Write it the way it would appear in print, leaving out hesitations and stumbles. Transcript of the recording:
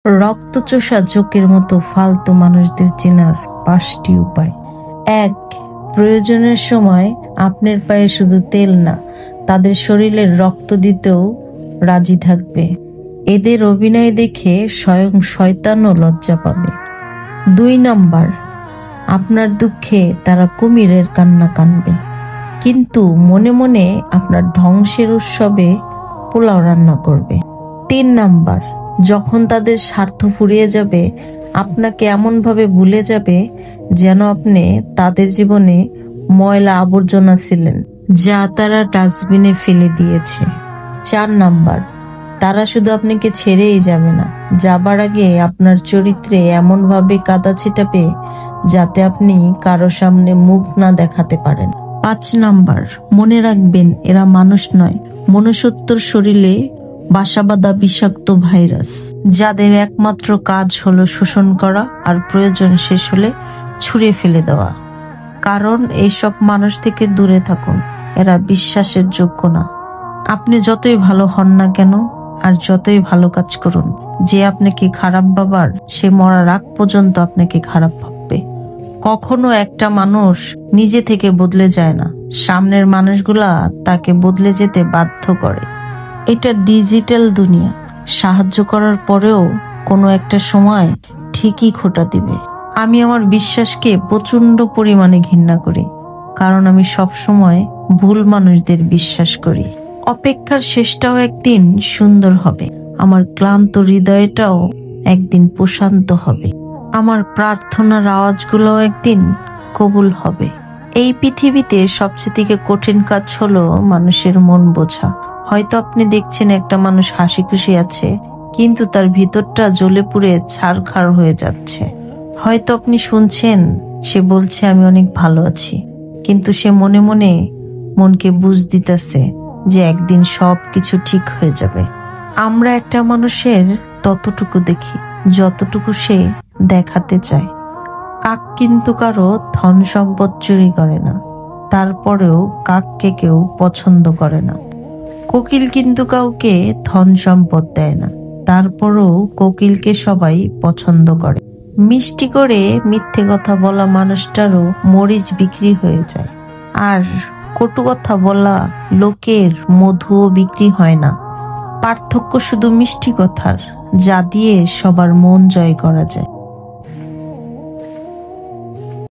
রক্তচোষা জোকের মতো ফালতু মানুষদের চেনার 5টি উপায়। 1. প্রয়োজনের সময় আপনার পায়ে শুধু তেল না, তাদের শরীরের রক্ত দিতেও রাজি থাকবে। এদের অভিনয় দেখে স্বয়ং শয়তানও লজ্জা পাবে। 2 নাম্বার, আপনার দুঃখে তারা কুমিরের কান্না কানবে, কিন্তু মনে মনে আপনার ধ্বংসের উৎসবে পোলাও রান্না করবে। 3 নাম্বার, যখন তাদের স্বার্থ ফুরিয়ে যাবে আপনাকে এমনভাবে ভুলে যাবে যেন আপনি তাদের জীবনে ময়লা আবর্জনা ছিলেন, যা তারা ডাস্টবিনে ফেলে দিয়েছে। 4 নাম্বার, তারা শুধু আপনাকে ছেড়েই যাবে না, যাবার আগে আপনার চরিত্রে এমনভাবে কাদা ছিটাবে যাতে আপনি কারো সামনে মুখ না দেখাতে পারেন। 5 নাম্বার, মনে রাখবেন এরা মানুষ নয়, মনুষ্যত্বর শরীরে বাসাবাঁধা বিষাক্ত ভাইরাস, যাদের একমাত্র কাজ হলো শোষণ করা আর প্রয়োজন শেষ হলে ছুঁড়ে ফেলে দেওয়া। কারণ এইসব মানুষ থেকে দূরে থাকুন, এরা বিশ্বাসের যোগ্য না। আপনি যতই ভালো হন না কেন আর যতই ভালো কাজ করুন, যে আপনাকে খারাপ ভাবার সে মরার আগ পর্যন্ত আপনাকে খারাপ ভাববে। কখনো একটা মানুষ নিজে থেকে বদলে যায় না, সামনের মানুষগুলা তাকে বদলে যেতে বাধ্য করে। এটা ডিজিটাল দুনিয়া, সাহায্য করার পরেও কোনো একটা সময় ঠিকই খোঁটা দিবে। আমি আমার বিশ্বাসকে প্রচন্ড পরিমাণে ঘৃণা করি, কারণ আমি সব সময় ভুল মানুষদের বিশ্বাস করি। অপেক্ষার শেষটাও একদিন সুন্দর হবে, আমার ক্লান্ত হৃদয়টাও একদিন প্রশান্ত হবে, আমার প্রার্থনার আওয়াজগুলো একদিন কবুল হবে। এই পৃথিবীতে সবচেয়ে কঠিন কাজ হলো মানুষের মন বোঝা। হয়তো আপনি দেখছেন একটা মানুষ হাসি খুশি আছে, কিন্তু তার ভিতরটা জ্বলে পুড়ে ছারখার হয়ে যাচ্ছে। হয়তো আপনি শুনছেন সে বলছে আমি অনেক ভালো আছি, কিন্তু সে মনে মনে মনকে বুঝ দিতেছে যে একদিন সব কিছু ঠিক হয়ে যাবে। আমরা একটা মানুষের ততটুকু দেখি যতটুকু সে দেখাতে চায়। কাক কিন্তু কারো ধন সম্পদ চুরি করে না, তারপরেও কাককে কেউ পছন্দ করে না। কোকিল কিন্তু কাউকে ধন সম্পদ দেয় না, তারপরেও কোকিলকে সবাই পছন্দ করে। মিষ্টি করে মিথ্যে কথা বলা মানুষটারও মরিচ বিক্রি হয়ে যায়, আর কটু কথা বলা লোকের মধুও বিক্রি হয় না। পার্থক্য শুধু মিষ্টি কথার, যা দিয়ে সবার মন জয় করা যায়।